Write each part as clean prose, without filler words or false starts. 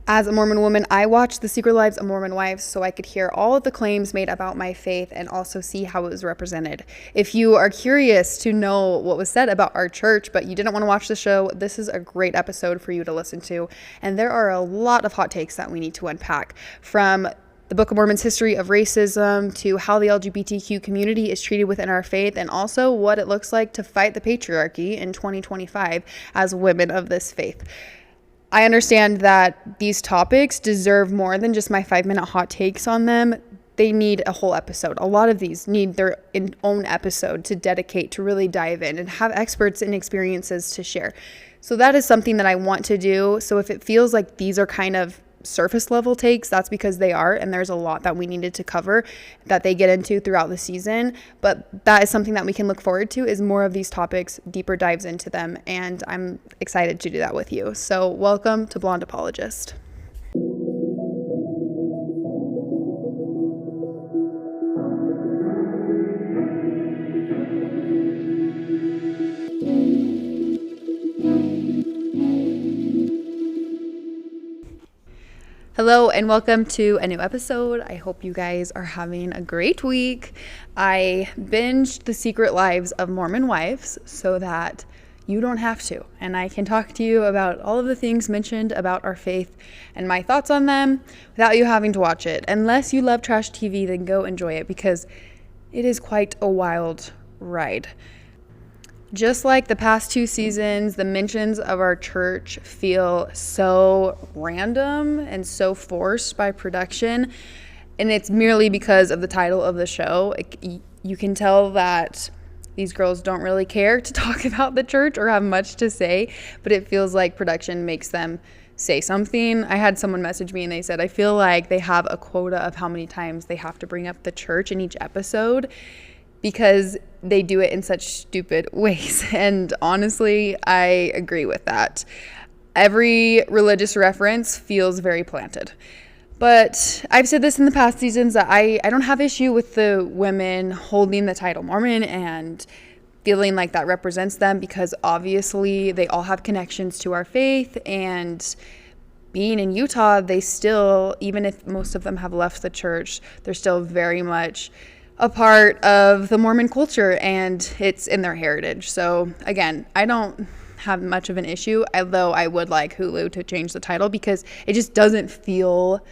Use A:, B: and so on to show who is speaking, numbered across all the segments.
A: As a Mormon woman, I watched The Secret Lives of Mormon Wives so I could hear all of the claims made about my faith and also see how it was represented. If you are curious to know what was said about our church, but you didn't want to watch the show, this is a great episode for you to listen to. And there are a lot of hot takes that we need to unpack, from the Book of Mormon's history of racism to how the LGBTQ community is treated within our faith, and also what it looks like to fight the patriarchy in 2025 as women of this faith. I understand that these topics deserve more than just my 5-minute hot takes on them. They need a whole episode. A lot of these need their own episode to dedicate, to really dive in and have experts and experiences to share. So that is something that I want to do. So if it feels like these are kind of surface level takes, that's because they are, and there's a lot that we needed to cover that they get into throughout the season. But that is something that we can look forward to, is more of these topics, deeper dives into them, and I'm excited to do that with you. So welcome to Blonde Apologist. Hello and welcome to a new episode. I hope you guys are having a great week. I binged The Secret Lives of Mormon Wives so that you don't have to, and I can talk to you about all of the things mentioned about our faith and my thoughts on them without you having to watch it. Unless you love trash TV, then go enjoy it, because it is quite a wild ride. Just like the past 2 seasons, the mentions of our church feel so random and so forced by production. And it's merely because of the title of the show. You can tell that these girls don't really care to talk about the church or have much to say, but it feels like production makes them say something. I had someone message me and they said, I feel like they have a quota of how many times they have to bring up the church in each episode, because they do it in such stupid ways. And honestly, I agree with that. Every religious reference feels very planted. But I've said this in the past seasons, that I don't have issue with the women holding the title Mormon and feeling like that represents them, because obviously they all have connections to our faith, and being in Utah, they still, even if most of them have left the church, they're still very much a part of the Mormon culture, and it's in their heritage. So again, I don't have much of an issue, although I would like Hulu to change the title, because it just doesn't feel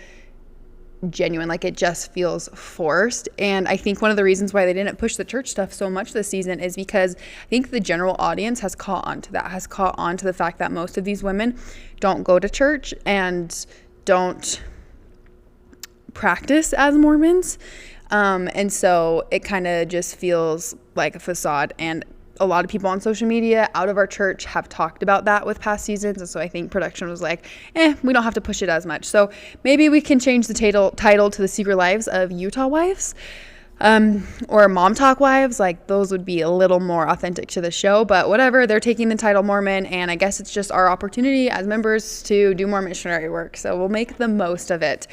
A: genuine. Like, it just feels forced. And I think one of the reasons why they didn't push the church stuff so much this season is because I think the general audience has caught on to that, has caught on to the fact that most of these women don't go to church and don't practice as Mormons. And so it kind of just feels like a facade. And a lot of people on social media out of our church have talked about that with past seasons. And so I think production was like, we don't have to push it as much. So maybe we can change the title to The Secret Lives of Utah Wives. Or Mom Talk Wives. Like, those would be a little more authentic to the show, but whatever, they're taking the title Mormon, and I guess it's just our opportunity as members to do more missionary work, so we'll make the most of it.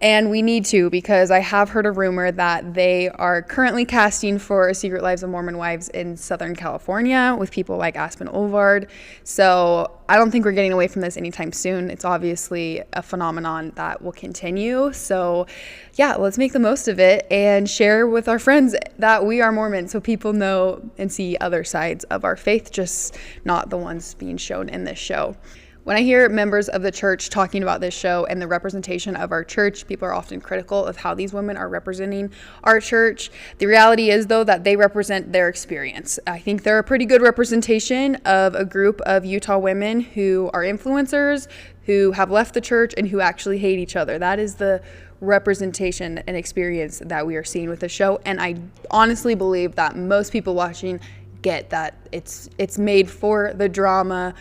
A: And we need to, because I have heard a rumor that they are currently casting for Secret Lives of Mormon Wives in Southern California with people like Aspen Olvard. So I don't think we're getting away from this anytime soon. It's obviously a phenomenon that will continue. So yeah, let's make the most of it and share with our friends that we are Mormon, so people know and see other sides of our faith, just not the ones being shown in this show. When I hear members of the church talking about this show and the representation of our church, people are often critical of how these women are representing our church. The reality is, though, that they represent their experience. I think they're a pretty good representation of a group of Utah women who are influencers, who have left the church, and who actually hate each other. That is the representation and experience that we are seeing with the show. And I honestly believe that most people watching get that it's made for the drama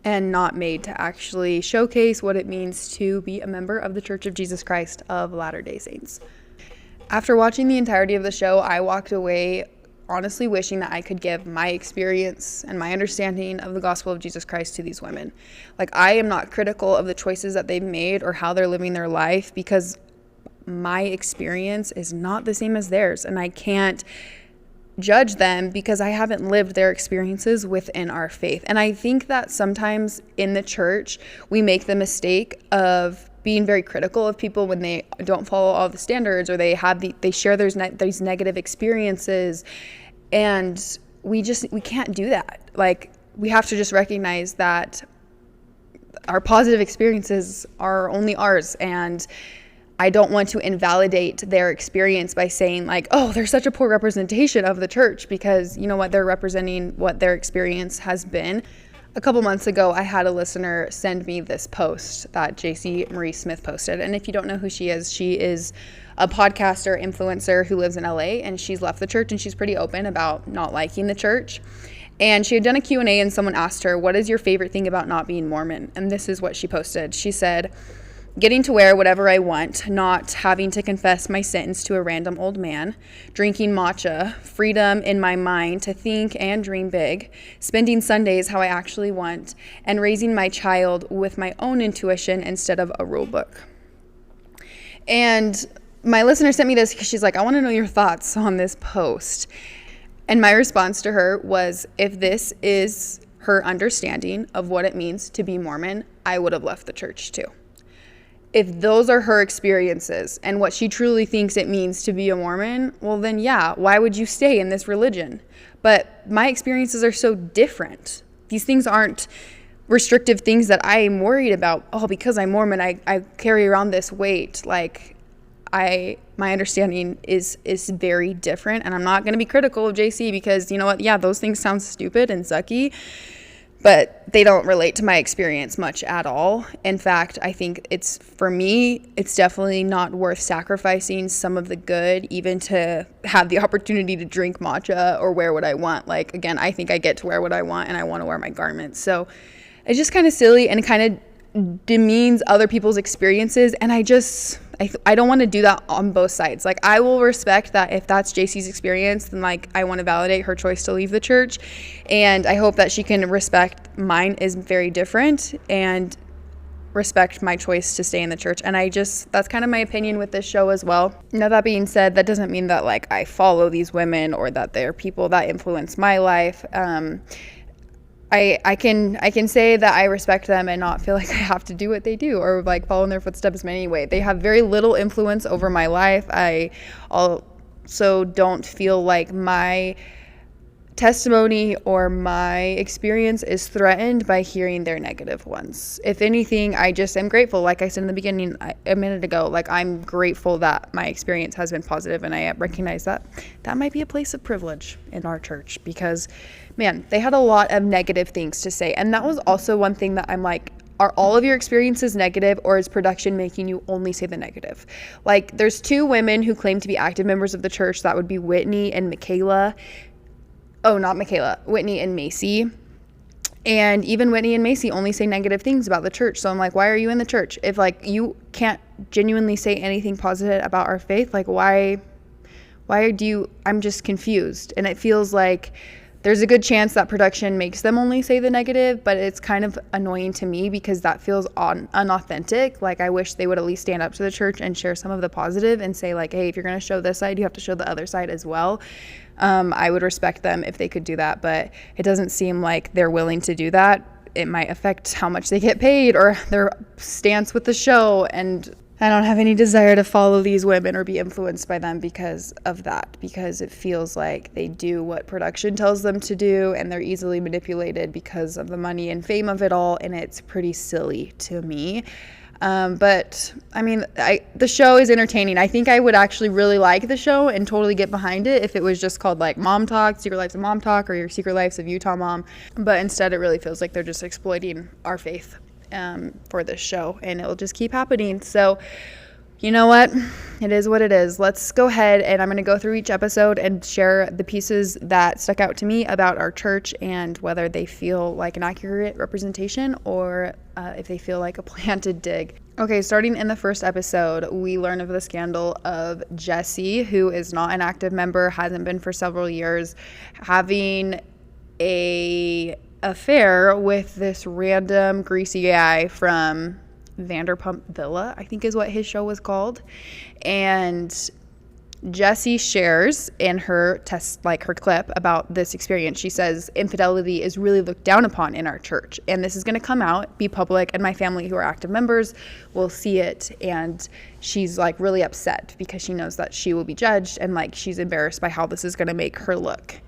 A: and not made to actually showcase what it means to be a member of the Church of Jesus Christ of Latter-day Saints. After watching the entirety of the show, I walked away honestly wishing that I could give my experience and my understanding of the gospel of Jesus Christ to these women. Like, I am not critical of the choices that they've made or how they're living their life, because my experience is not the same as theirs, and I can't judge them because I haven't lived their experiences within our faith. And I think that sometimes in the church, we make the mistake of being very critical of people when they don't follow all the standards, or they share these negative experiences. And we can't do that. Like, we have to just recognize that our positive experiences are only ours, and I don't want to invalidate their experience by saying like, oh, they're such a poor representation of the church, because you know what, they're representing what their experience has been. A couple months ago, I had a listener send me this post that JC Marie Smith posted. And if you don't know who she is a podcaster, influencer who lives in LA, and she's left the church, and she's pretty open about not liking the church. And she had done a Q&A, and someone asked her, what is your favorite thing about not being Mormon? And this is what she posted. She said, getting to wear whatever I want, not having to confess my sins to a random old man, drinking matcha, freedom in my mind to think and dream big, spending Sundays how I actually want, and raising my child with my own intuition instead of a rule book. And my listener sent me this because she's like, I want to know your thoughts on this post. And my response to her was, if this is her understanding of what it means to be Mormon, I would have left the church too. If those are her experiences and what she truly thinks it means to be a Mormon, well then yeah, why would you stay in this religion? But my experiences are so different. These things aren't restrictive things that I am worried about. Oh, because I'm Mormon, I carry around this weight. Like, my understanding is very different, and I'm not going to be critical of JC because, you know what, yeah, those things sound stupid and sucky, but they don't relate to my experience much at all. In fact, I think for me, it's definitely not worth sacrificing some of the good, even to have the opportunity to drink matcha or wear what I want. Like, again, I think I get to wear what I want, and I want to wear my garments. So it's just kind of silly and kind of demeans other people's experiences. And I don't want to do that on both sides. Like, I will respect that if that's JC's experience, then like I want to validate her choice to leave the church, and I hope that she can respect mine is very different and respect my choice to stay in the church. And that's kind of my opinion with this show as well. Now, that being said, that doesn't mean that like I follow these women or that they're people that influence my life. I can say that I respect them and not feel like I have to do what they do or like follow in their footsteps in any way. They have very little influence over my life. I also don't feel like my testimony or my experience is threatened by hearing their negative ones. If anything, I just am grateful. Like I said in the beginning a minute ago, like I'm grateful that my experience has been positive, and I recognize that might be a place of privilege in our church because, man, they had a lot of negative things to say. And that was also one thing that I'm like, are all of your experiences negative, or is production making you only say the negative? Like, there's two women who claim to be active members of the church. That would be Whitney and Michaela. Oh, not Michaela, Whitney and Macy. And even Whitney and Macy only say negative things about the church. So I'm like, why are you in the church? If like you can't genuinely say anything positive about our faith, like why do you, I'm just confused. And it feels like there's a good chance that production makes them only say the negative, but it's kind of annoying to me because that feels unauthentic. Like, I wish they would at least stand up to the church and share some of the positive and say like, hey, if you're going to show this side, you have to show the other side as well. I would respect them if they could do that, but it doesn't seem like they're willing to do that. It might affect how much they get paid or their stance with the show, and I don't have any desire to follow these women or be influenced by them because of that, because it feels like they do what production tells them to do, and they're easily manipulated because of the money and fame of it all, and it's pretty silly to me. But I mean, the show is entertaining. I think I would actually really like the show and totally get behind it if it was just called like Mom Talk, Secret Lives of Mom Talk, or Your Secret Lives of Utah Mom. But instead, it really feels like they're just exploiting our faith for this show, and it'll just keep happening. So, you know what? It is what it is. Let's go ahead, and I'm going to go through each episode and share the pieces that stuck out to me about our church and whether they feel like an accurate representation or if they feel like a planted dig. Okay, starting in the first episode, we learn of the scandal of Jesse, who is not an active member, hasn't been for several years, having a affair with this random greasy guy from Vanderpump Villa, I think is what his show was called. And Jessie shares in her her clip about this experience. She says, infidelity is really looked down upon in our church, and this is going to come out, be public, and my family who are active members will see it. And she's like really upset because she knows that she will be judged, and like she's embarrassed by how this is going to make her look.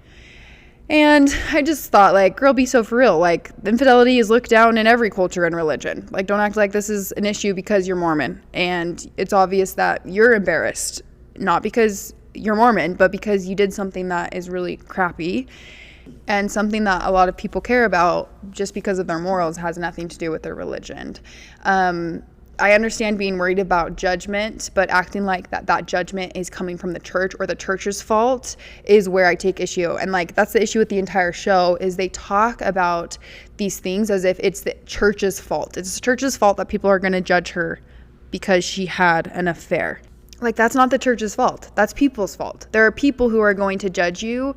A: And I just thought, like, girl, be so for real. Like, infidelity is looked down in every culture and religion. Like, don't act like this is an issue because you're Mormon. And it's obvious that you're embarrassed, not because you're Mormon, but because you did something that is really crappy and something that a lot of people care about just because of their morals has nothing to do with their religion. I understand being worried about judgment, but acting like that judgment is coming from the church or the church's fault is where I take issue. And like, that's the issue with the entire show, is they talk about these things as if it's the church's fault. It's the church's fault that people are going to judge her because she had an affair. Like, that's not the church's fault. That's people's fault. There are people who are going to judge you.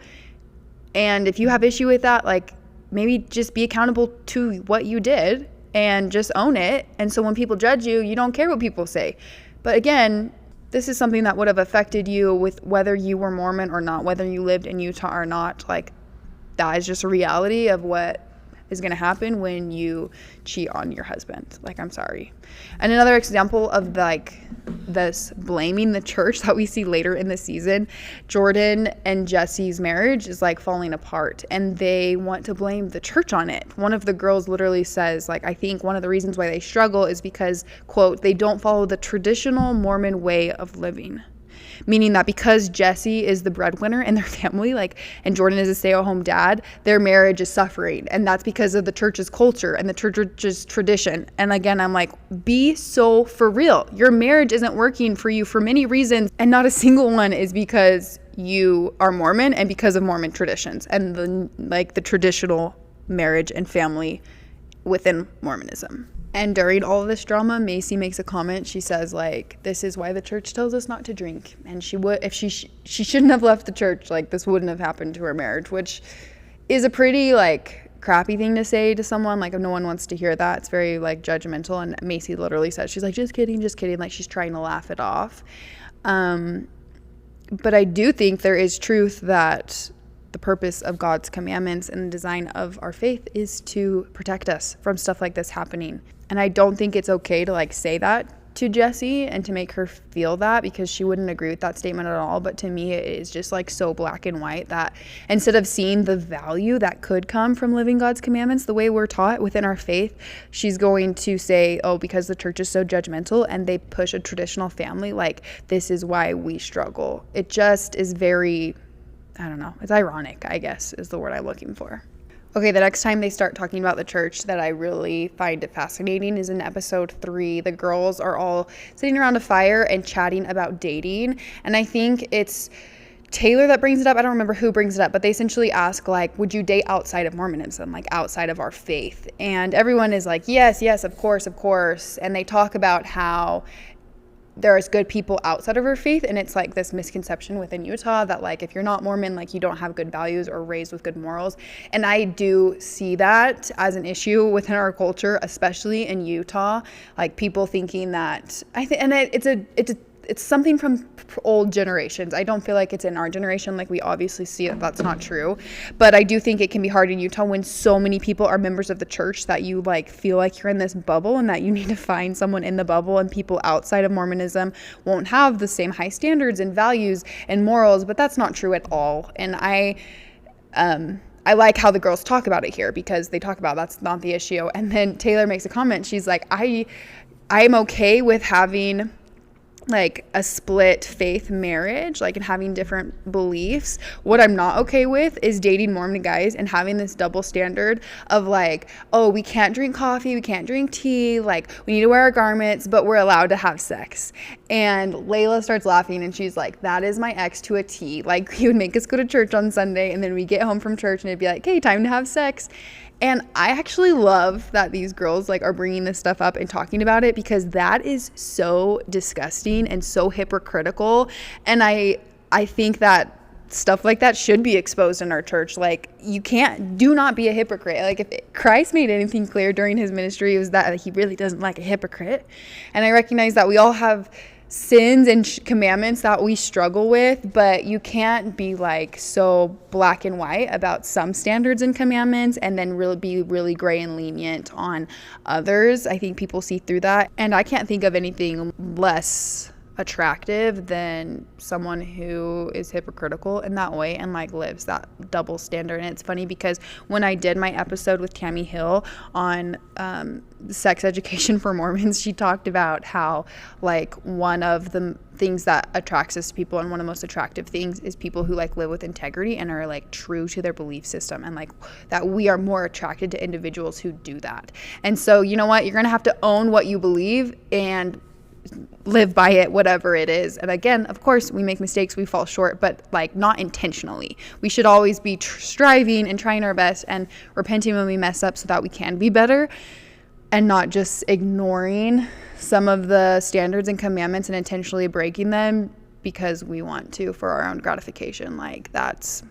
A: And if you have issue with that, like, maybe just be accountable to what you did and just own it. And so when people judge you, you don't care what people say. But again, this is something that would have affected you with whether you were Mormon or not, whether you lived in Utah or not. Like, that is just a reality of what is going to happen when you cheat on your husband. Like, I'm sorry. And another example of like this blaming the church that we see later in the season, Jordan and Jesse's marriage is like falling apart and they want to blame the church on it. One of the girls literally says, like, I think one of the reasons why they struggle is because, quote, they don't follow the traditional Mormon way of living. Meaning that because Jesse is the breadwinner in their family, like, and Jordan is a stay-at-home dad, their marriage is suffering. And that's because of the church's culture and the church's tradition. And again, I'm like, be so for real. Your marriage isn't working for you for many reasons, and not a single one is because you are Mormon and because of Mormon traditions and the traditional marriage and family within Mormonism. And during all of this drama, Macy makes a comment. She says, like, this is why the church tells us not to drink. And she would, if she shouldn't have left the church, like, this wouldn't have happened to her marriage, which is a pretty, like, crappy thing to say to someone. Like, if no one wants to hear that, it's very, like, judgmental. And Macy literally says, she's like, just kidding. Like, she's trying to laugh it off. But I do think there is truth that the purpose of God's commandments and the design of our faith is to protect us from stuff like this happening. And I don't think it's okay to like say that to Jessie and to make her feel that, because she wouldn't agree with that statement at all. But to me, it is just like so black and white that instead of seeing the value that could come from living God's commandments the way we're taught within our faith, she's going to say, oh, because the church is so judgmental and they push a traditional family, like, this is why we struggle. It just is very, I don't know, it's ironic, I guess, is the word I'm looking for. Okay, the next time they start talking about the church that I really find it fascinating is in episode 3. The girls are all sitting around a fire and chatting about dating. And I think it's Taylor that brings it up. I don't remember who brings it up, but they essentially ask, like, would you date outside of Mormonism, like outside of our faith? And everyone is like, yes, of course. And they talk about how there's good people outside of our faith, and it's like this misconception within Utah that, like, if you're not Mormon, like, you don't have good values or raised with good morals. And I do see that as an issue within our culture, especially in Utah, like people thinking that it's something from old generations. I don't feel like it's in our generation. Like, we obviously see that that's not true. But I do think it can be hard in Utah when so many people are members of the church that you, like, feel like you're in this bubble and that you need to find someone in the bubble, and people outside of Mormonism won't have the same high standards and values and morals. But that's not true at all. And I like how the girls talk about it here, because they talk about that's not the issue. And then Taylor makes a comment. She's like, I'm okay with having like a split faith marriage, like, and having different beliefs. What I'm not okay with is dating Mormon guys and having this double standard of like, oh, we can't drink coffee, we can't drink tea, like, we need to wear our garments, but we're allowed to have sex. And Layla starts laughing and she's like, that is my ex to a T. Like, he would make us go to church on Sunday and then we get home from church and it'd be like, hey, time to have sex. And I actually love that these girls, like, are bringing this stuff up and talking about it, because that is so disgusting and so hypocritical. And I think that stuff like that should be exposed in our church. Like, do not be a hypocrite. Like, if Christ made anything clear during his ministry, it was that he really doesn't like a hypocrite. And I recognize that we all have sins and commandments that we struggle with, but you can't be like so black and white about some standards and commandments and then really be really gray and lenient on others. I think people see through that, and I can't think of anything less attractive than someone who is hypocritical in that way and like lives that double standard. And it's funny because when I did my episode with Tammy Hill on sex education for Mormons, she talked about how like one of the things that attracts us to people, and one of the most attractive things, is people who like live with integrity and are like true to their belief system, and like that we are more attracted to individuals who do that. And so you know what, you're gonna have to own what you believe and live by it, whatever it is. And again, of course, we make mistakes, we fall short, but like not intentionally. We should always be striving and trying our best and repenting when we mess up so that we can be better, and not just ignoring some of the standards and commandments and intentionally breaking them because we want to for our own gratification. Like that's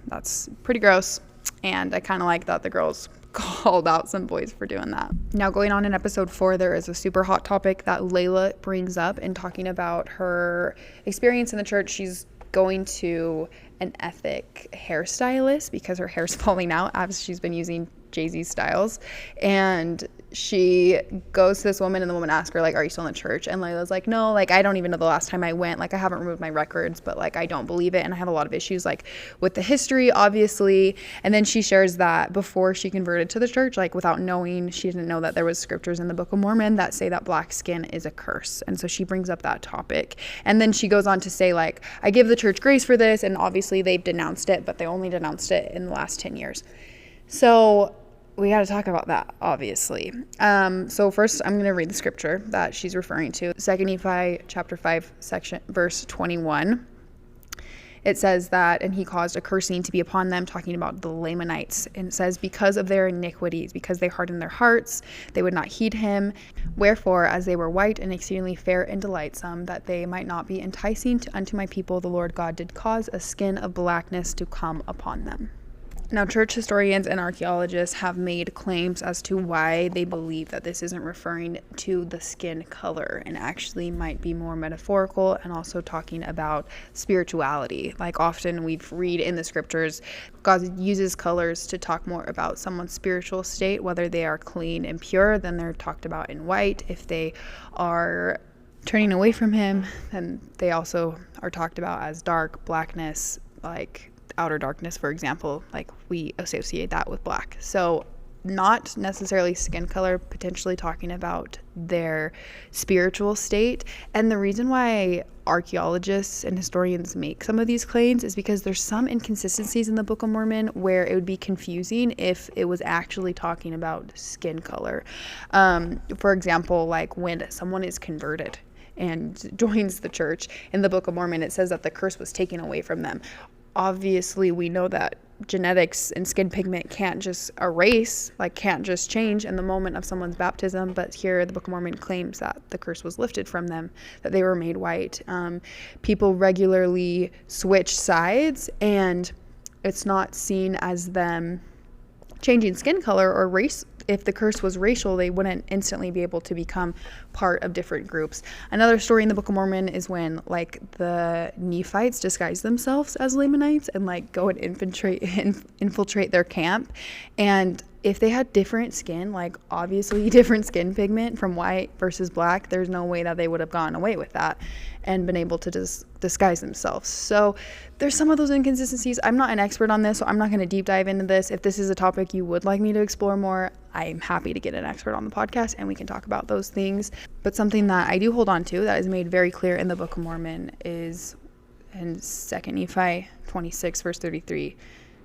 A: pretty gross. And I kind of like that the girls called out some boys for doing that. Now, going on in episode 4, there is a super hot topic that Layla brings up in talking about her experience in the church. She's going to an ethic hairstylist because her hair's falling out as she's been using Jay-Z's styles. And she goes to this woman, and the woman asks her, like, are you still in the church? And Layla's like, no, like, I don't even know the last time I went. Like, I haven't removed my records, but like, I don't believe it. And I have a lot of issues like with the history, obviously. And then she shares that before she converted to the church, like without knowing, she didn't know that there was scriptures in the Book of Mormon that say that black skin is a curse. And so she brings up that topic. And then she goes on to say, like, I give the church grace for this. And obviously they've denounced it, but they only denounced it in the last 10 years. So we got to talk about that, obviously. So first, I'm going to read the scripture that she's referring to. 2 Nephi chapter 5, section verse 21. It says that, and he caused a cursing to be upon them, talking about the Lamanites. And it says, because of their iniquities, because they hardened their hearts, they would not heed him. Wherefore, as they were white and exceedingly fair and delightsome, that they might not be enticing unto my people, the Lord God did cause a skin of blackness to come upon them. Now, church historians and archaeologists have made claims as to why they believe that this isn't referring to the skin color, and actually might be more metaphorical and also talking about spirituality. Like often we read in the scriptures, God uses colors to talk more about someone's spiritual state, whether they are clean and pure, then they're talked about in white. If they are turning away from him, then they also are talked about as dark, blackness, like outer darkness, for example, like we associate that with black. So not necessarily skin color, potentially talking about their spiritual state. And the reason why archaeologists and historians make some of these claims is because there's some inconsistencies in the Book of Mormon where it would be confusing if it was actually talking about skin color. For example, like when someone is converted and joins the church, in the Book of Mormon, it says that the curse was taken away from them. Obviously, we know that genetics and skin pigment can't just erase, like can't just change in the moment of someone's baptism. But here, the Book of Mormon claims that the curse was lifted from them, that they were made white. People regularly switch sides, and it's not seen as them changing skin color or race. If the curse was racial, they wouldn't instantly be able to become part of different groups. Another story in the Book of Mormon is when like the Nephites disguise themselves as Lamanites and like go and infiltrate their camp. And if they had different skin, like obviously different skin pigment from white versus black, there's no way that they would have gone away with that and been able to disguise themselves. So there's some of those inconsistencies. I'm not an expert on this, so I'm not going to deep dive into this. If this is a topic you would like me to explore more, I'm happy to get an expert on the podcast and we can talk about those things. But something that I do hold on to that is made very clear in the Book of Mormon is in 2 Nephi 26 verse 33.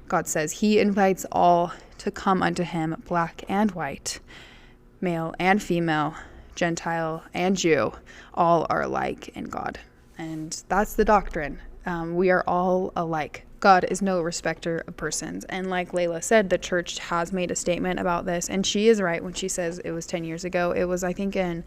A: God says, he invites all to come unto him, black and white, male and female, Gentile and Jew, all are alike in God. And that's the doctrine. We are all alike. God is no respecter of persons. And like Layla said, the church has made a statement about this, and she is right when she says it was 10 years ago. It was, I think, in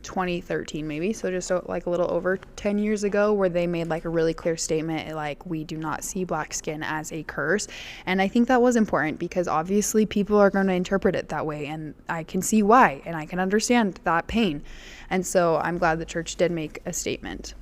A: 2013 maybe, so just like a little over 10 years ago, where they made like a really clear statement like, we do not see black skin as a curse. And I think that was important because obviously people are going to interpret it that way, and I can see why, and I can understand that pain. And so I'm glad the church did make a statement.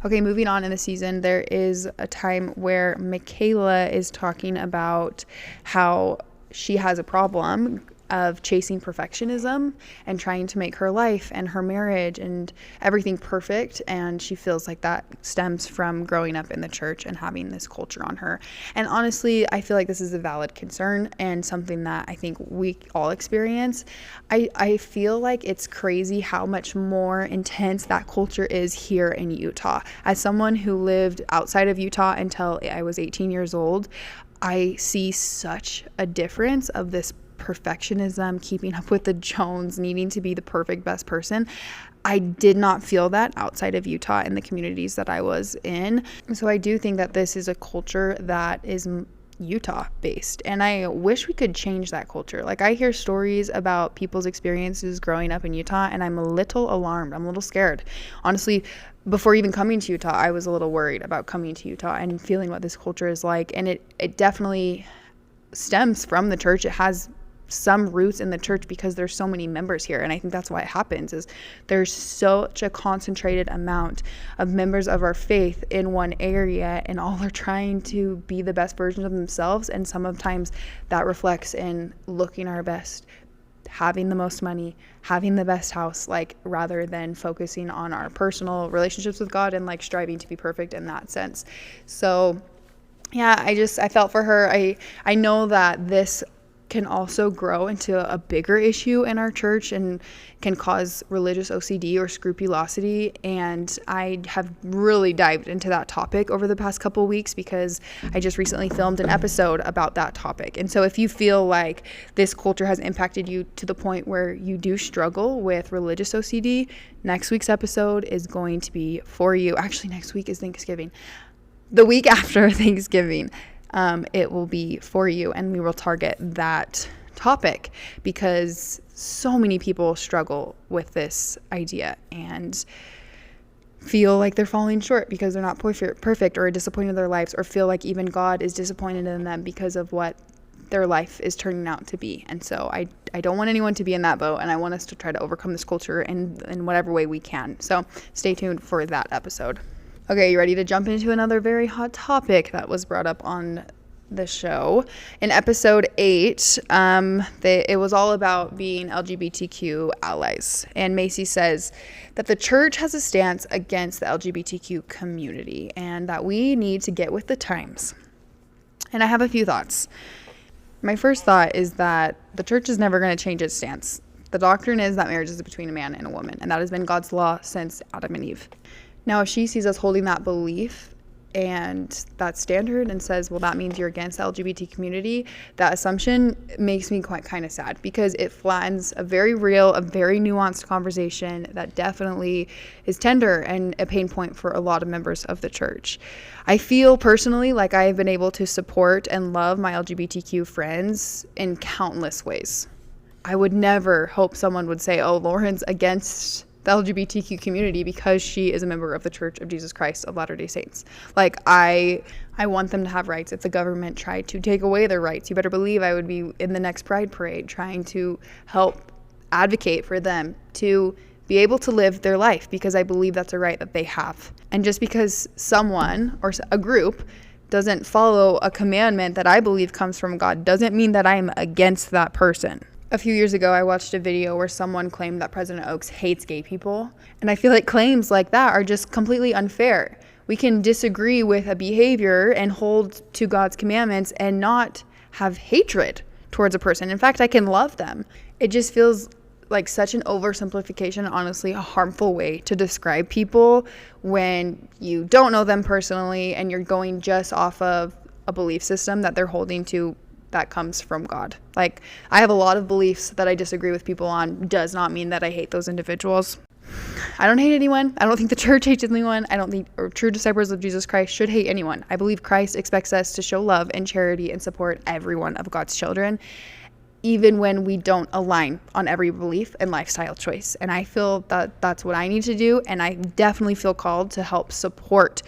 A: Okay, moving on in the season, there is a time where Michaela is talking about how she has a problem of chasing perfectionism and trying to make her life and her marriage and everything perfect. And she feels like that stems from growing up in the church and having this culture on her. And honestly, I feel like this is a valid concern and something that I think we all experience. I feel like it's crazy how much more intense that culture is here in Utah. As someone who lived outside of Utah until I was 18 years old, I see such a difference of this perfectionism, keeping up with the Jones, needing to be the perfect best person. I did not feel that outside of Utah in the communities that I was in. So I do think that this is a culture that is Utah based, and I wish we could change that culture. Like, I hear stories about people's experiences growing up in Utah, and I'm a little alarmed. I'm a little scared. Honestly, before even coming to Utah, I was a little worried about coming to Utah and feeling what this culture is like. And it definitely stems from the church. It has some roots in the church because there's so many members here, and I think that's why it happens, is there's such a concentrated amount of members of our faith in one area, and all are trying to be the best version of themselves. And sometimes that reflects in looking our best, having the most money, having the best house, like, rather than focusing on our personal relationships with God and like striving to be perfect in that sense. So yeah, I felt for her. I know that this can also grow into a bigger issue in our church and can cause religious OCD or scrupulosity. And I have really dived into that topic over the past couple weeks because I just recently filmed an episode about that topic. And so if you feel like this culture has impacted you to the point where you do struggle with religious OCD, next week's episode is going to be for you. Actually, next week is Thanksgiving. The week after Thanksgiving, it will be for you, and we will target that topic because so many people struggle with this idea and feel like they're falling short because they're not perfect or disappointed in their lives, or feel like even God is disappointed in them because of what their life is turning out to be. And so I don't want anyone to be in that boat, and I want us to try to overcome this culture in whatever way we can. So stay tuned for that episode. Okay, you ready to jump into another very hot topic that was brought up on the show? In episode 8, it was all about being LGBTQ allies. And Macy says that the church has a stance against the LGBTQ community and that we need to get with the times. And I have a few thoughts. My first thought is that the church is never going to change its stance. The doctrine is that marriage is between a man and a woman, and that has been God's law since Adam and Eve. Now, if she sees us holding that belief and that standard and says, well, that means you're against the LGBT community, that assumption makes me quite kind of sad because it flattens a very real, a very nuanced conversation that definitely is tender and a pain point for a lot of members of the church. I feel personally like I have been able to support and love my LGBTQ friends in countless ways. I would never hope someone would say, oh, Lauren's against the LGBTQ community because she is a member of the Church of Jesus Christ of Latter-day Saints. Like, I want them to have rights. If the government tried to take away their rights, you better believe I would be in the next Pride Parade trying to help advocate for them to be able to live their life, because I believe that's a right that they have. And just because someone or a group doesn't follow a commandment that I believe comes from God doesn't mean that I'm against that person. A few years ago, I watched a video where someone claimed that President Oaks hates gay people. And I feel like claims like that are just completely unfair. We can disagree with a behavior and hold to God's commandments and not have hatred towards a person. In fact, I can love them. It just feels like such an oversimplification, honestly, a harmful way to describe people when you don't know them personally and you're going just off of a belief system that they're holding to that comes from God. Like, I have a lot of beliefs that I disagree with people on, does not mean that I hate those individuals. I don't hate anyone. I don't think the church hates anyone. I don't think true disciples of Jesus Christ should hate anyone. I believe Christ expects us to show love and charity and support every one of God's children. even when we don't align on every belief and lifestyle choice. And I feel that that's what I need to do. And I definitely feel called to help support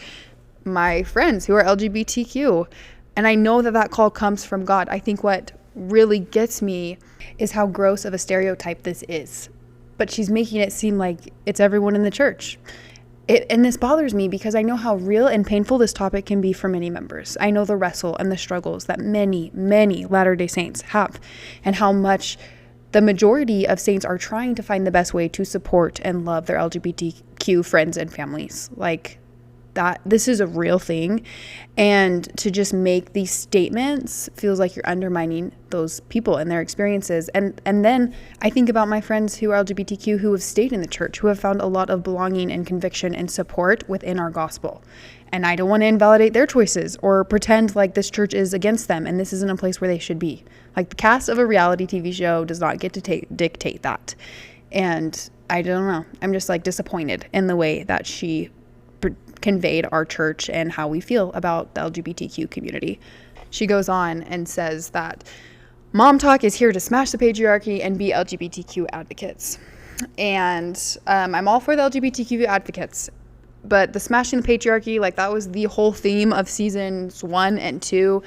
A: my friends who are LGBTQ. And I know that that call comes from God. I think what really gets me is how gross of a stereotype this is. But she's making it seem like it's everyone in the church. And this bothers me because I know how real and painful this topic can be for many members. I know the wrestle and the struggles that many, many Latter-day Saints have, and how much the majority of saints are trying to find the best way to support and love their LGBTQ friends and families. Like, that this is a real thing, and to just make these statements feels like you're undermining those people and their experiences. And then I think about my friends who are LGBTQ who have stayed in the church, who have found a lot of belonging and conviction and support within our gospel. And I don't want to invalidate their choices or pretend like this church is against them and this isn't a place where they should be. Like, the cast of a reality TV show does not get to dictate that. And I don't know, I'm just like disappointed in the way that she conveyed our church and how we feel about the LGBTQ community. She goes on and says that Mom Talk is here to smash the patriarchy and be LGBTQ advocates. And I'm all for the LGBTQ advocates, but the smashing the patriarchy, like, that was the whole theme of seasons 1 and 2.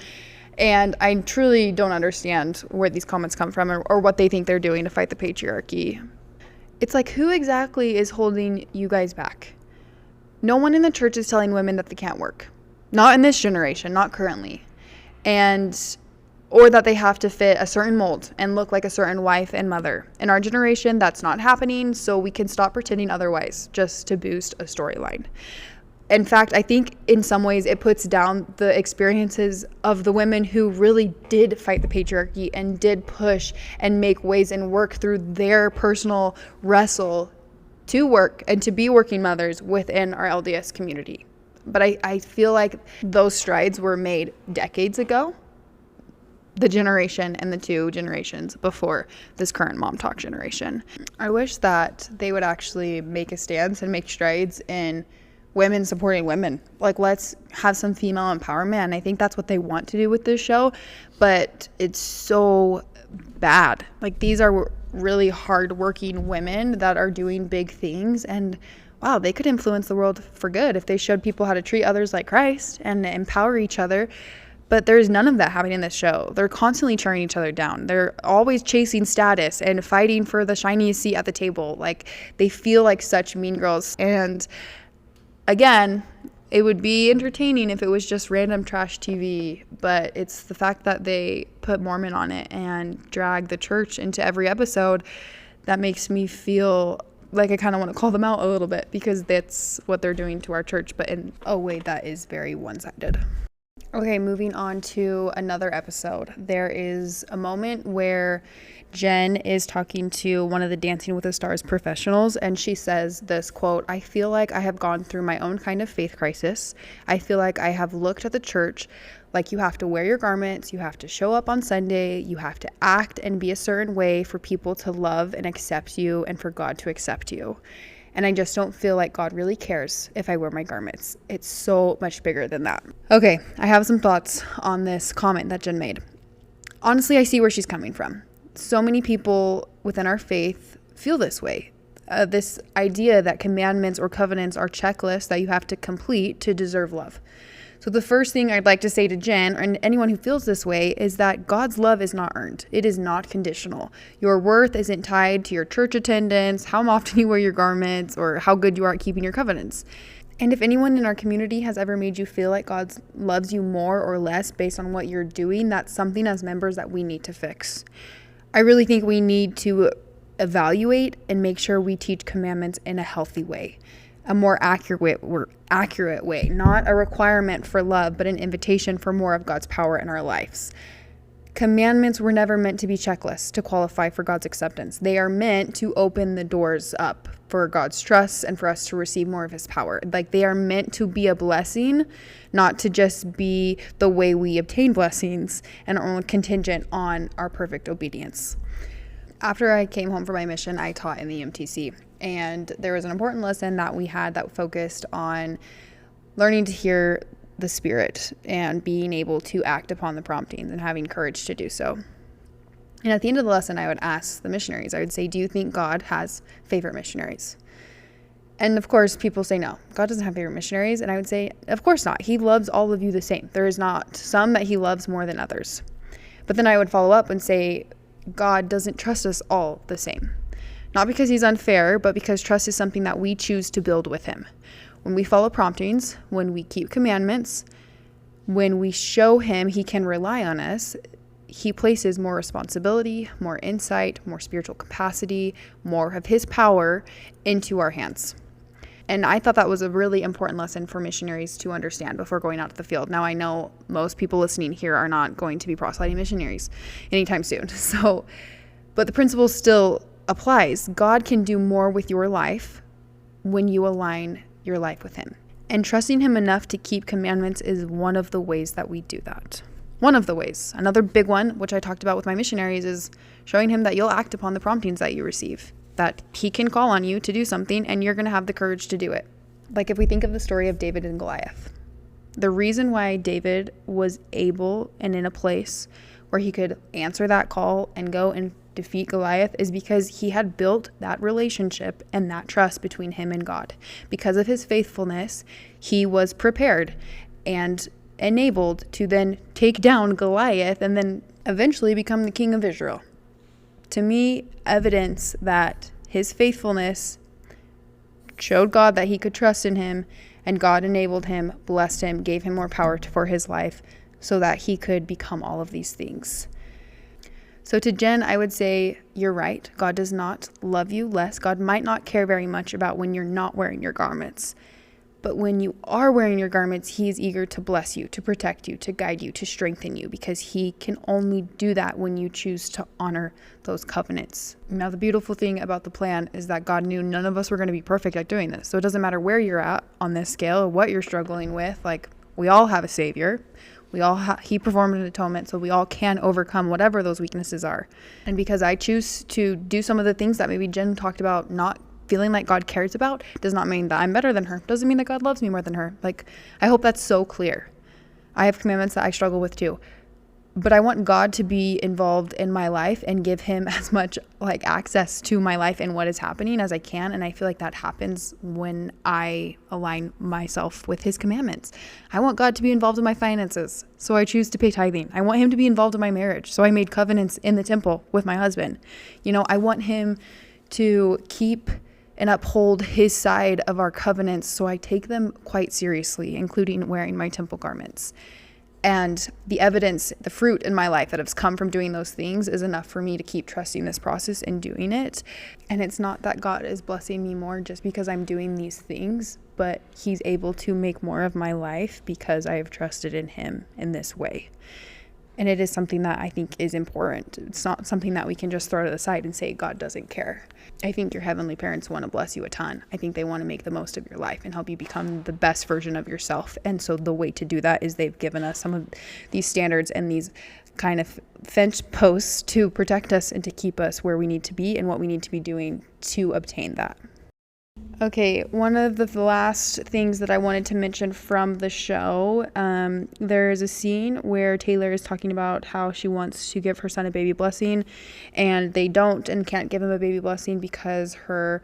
A: And I truly don't understand where these comments come from or what they think they're doing to fight the patriarchy. It's like, who exactly is holding you guys back? No one in the church is telling women that they can't work. Not in this generation, not currently. Or that they have to fit a certain mold and look like a certain wife and mother. In our generation, that's not happening, so we can stop pretending otherwise just to boost a storyline. In fact, I think in some ways it puts down the experiences of the women who really did fight the patriarchy and did push and make ways and work through their personal wrestle to work and to be working mothers within our LDS community. But I feel like those strides were made decades ago, the generation and the 2 generations before this current Mom Talk generation. I wish that they would actually make a stance and make strides in women supporting women. Like, let's have some female empowerment. And I think that's what they want to do with this show, but it's so bad. Like, these are really hardworking women that are doing big things, and wow, they could influence the world for good if they showed people how to treat others like Christ and empower each other. But there's none of that happening in this show. They're constantly tearing each other down. They're always chasing status and fighting for the shiniest seat at the table. Like, they feel like such mean girls. And again, it would be entertaining if it was just random trash TV, but it's the fact that they put Mormon on it and drag the church into every episode that makes me feel like I kind of want to call them out a little bit, because that's what they're doing to our church, but in a way that is very one-sided. Okay, moving on to another episode. There is a moment where Jen is talking to one of the Dancing with the Stars professionals, and she says this quote, "I feel like I have gone through my own kind of faith crisis. I feel like I have looked at the church like you have to wear your garments, you have to show up on Sunday, you have to act and be a certain way for people to love and accept you and for God to accept you. And I just don't feel like God really cares if I wear my garments. It's so much bigger than that." Okay, I have some thoughts on this comment that Jen made. Honestly, I see where she's coming from. So many people within our faith feel this way. This idea that commandments or covenants are checklists that you have to complete to deserve love. So the first thing I'd like to say to Jen and anyone who feels this way is that God's love is not earned. It is not conditional. Your worth isn't tied to your church attendance, how often you wear your garments, or how good you are at keeping your covenants. And if anyone in our community has ever made you feel like God loves you more or less based on what you're doing, that's something as members that we need to fix. I really think we need to evaluate and make sure we teach commandments in a healthy way. A more accurate way, not a requirement for love, but an invitation for more of God's power in our lives. Commandments were never meant to be checklists to qualify for God's acceptance. They are meant to open the doors up for God's trust and for us to receive more of his power. Like, they are meant to be a blessing, not to just be the way we obtain blessings and are only contingent on our perfect obedience. After I came home from my mission, I taught in the MTC, and there was an important lesson that we had that focused on learning to hear the Spirit and being able to act upon the promptings and having courage to do so. And at the end of the lesson, I would ask the missionaries, I would say, do you think God has favorite missionaries? And of course, people say, no, God doesn't have favorite missionaries. And I would say, of course not. He loves all of you the same. There is not some that he loves more than others. But then I would follow up and say, God doesn't trust us all the same. Not because he's unfair, but because trust is something that we choose to build with him. When we follow promptings, when we keep commandments, when we show him he can rely on us, he places more responsibility, more insight, more spiritual capacity, more of his power into our hands. And I thought that was a really important lesson for missionaries to understand before going out to the field. Now, I know most people listening here are not going to be proselyting missionaries anytime soon. But the principle still applies. God can do more with your life when you align your life with him. And trusting him enough to keep commandments is one of the ways that we do that. One of the ways. Another big one, which I talked about with my missionaries, is showing him that you'll act upon the promptings that you receive. That he can call on you to do something and you're going to have the courage to do it. Like if we think of the story of David and Goliath, the reason why David was able and in a place where he could answer that call and go and defeat Goliath is because he had built that relationship and that trust between him and God. Because of his faithfulness, he was prepared and enabled to then take down Goliath and then eventually become the king of Israel. To me, evidence that his faithfulness showed God that he could trust in him, and God enabled him, blessed him, gave him more power for his life so that he could become all of these things. So to Jen, I would say, you're right. God does not love you less. God might not care very much about when you're not wearing your garments. But when you are wearing your garments, he is eager to bless you, to protect you, to guide you, to strengthen you, because he can only do that when you choose to honor those covenants. Now, the beautiful thing about the plan is that God knew none of us were going to be perfect at doing this. So it doesn't matter where you're at on this scale or what you're struggling with. Like, we all have a savior. He performed an atonement, so we all can overcome whatever those weaknesses are. And because I choose to do some of the things that maybe Jen talked about not feeling like God cares about, does not mean that I'm better than her. Doesn't mean that God loves me more than her. Like, I hope that's so clear. I have commandments that I struggle with too. But I want God to be involved in my life and give him as much like access to my life and what is happening as I can. And I feel like that happens when I align myself with his commandments. I want God to be involved in my finances, so I choose to pay tithing. I want him to be involved in my marriage, so I made covenants in the temple with my husband. I want him to keep and uphold his side of our covenants, so I take them quite seriously, including wearing my temple garments. And the evidence, the fruit in my life that has come from doing those things is enough for me to keep trusting this process and doing it. And it's not that God is blessing me more just because I'm doing these things, but he's able to make more of my life because I have trusted in him in this way. And it is something that I think is important. It's not something that we can just throw to the side and say God doesn't care. I think your heavenly parents want to bless you a ton. I think they want to make the most of your life and help you become the best version of yourself. And so the way to do that is they've given us some of these standards and these kind of fence posts to protect us and to keep us where we need to be and what we need to be doing to obtain that. Okay, one of the last things that I wanted to mention from the show, there is a scene where Taylor is talking about how she wants to give her son a baby blessing, and they don't and can't give him a baby blessing because her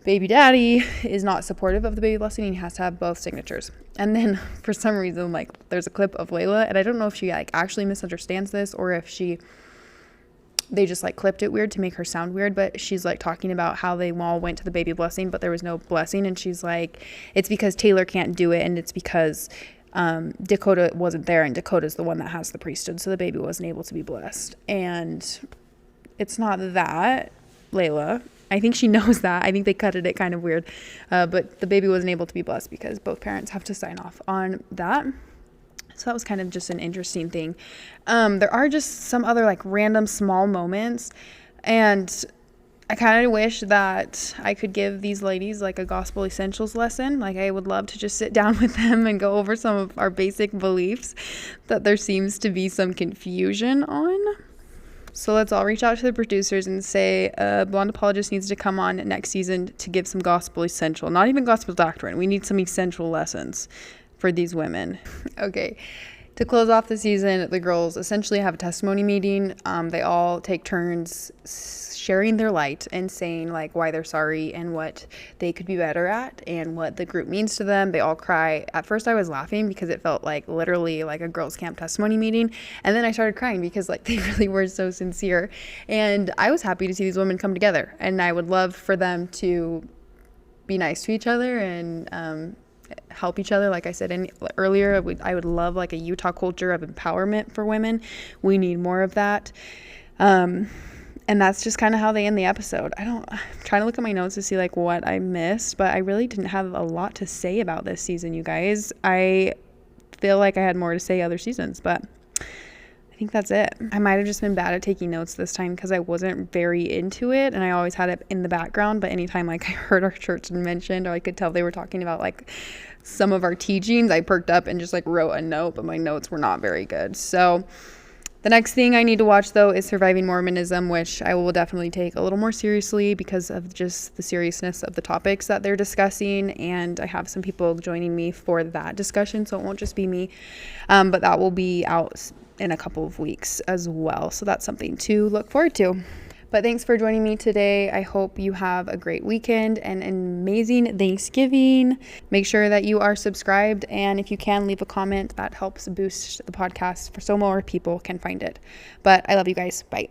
A: baby daddy is not supportive of the baby blessing, and he has to have both signatures. And then for some reason, there's a clip of Layla, and I don't know if she actually misunderstands this or if they just clipped it weird to make her sound weird, but she's talking about how they all went to the baby blessing, but there was no blessing. And she's like, it's because Taylor can't do it. And it's because Dakota wasn't there, and Dakota's the one that has the priesthood. So the baby wasn't able to be blessed. And it's not that, Layla. I think she knows that. I think they cutted it kind of weird. But the baby wasn't able to be blessed because both parents have to sign off on that. So that was kind of just an interesting thing. There are just some other random small moments, and I kind of wish that I could give these ladies a gospel essentials lesson. I would love to just sit down with them and go over some of our basic beliefs that there seems to be some confusion on. So let's all reach out to the producers and say, Blonde Apologist needs to come on next season to give some gospel essential, not even gospel doctrine. We need some essential lessons for these women. Okay, To close off the season, the girls essentially have a testimony meeting. They all take turns sharing their light and saying like why they're sorry and what they could be better at and what the group means to them. They all cry. At first I was laughing because it felt like literally like a girls camp testimony meeting, and then I started crying because like they really were so sincere, and I was happy to see these women come together, and I would love for them to be nice to each other and help each other. Like I said earlier, I would love like a Utah culture of empowerment for women. We need more of that. And that's just kind of how they end the episode. I'm trying to look at my notes to see like what I missed, but I really didn't have a lot to say about this season, you guys. I feel like I had more to say other seasons, but I think that's it. I might have just been bad at taking notes this time because I wasn't very into it, and I always had it in the background. But anytime like I heard our church mentioned, or I could tell they were talking about like some of our teachings, I perked up and just like wrote a note, but my notes were not very good. So the next thing I need to watch, though, is Surviving Mormonism, which I will definitely take a little more seriously because of just the seriousness of the topics that they're discussing. And I have some people joining me for that discussion, so it won't just be me. But that will be out in a couple of weeks as well. So that's something to look forward to. But thanks for joining me today. I hope you have a great weekend and an amazing Thanksgiving. Make sure that you are subscribed, and if you can, leave a comment. That helps boost the podcast so more people can find it. But I love you guys. Bye.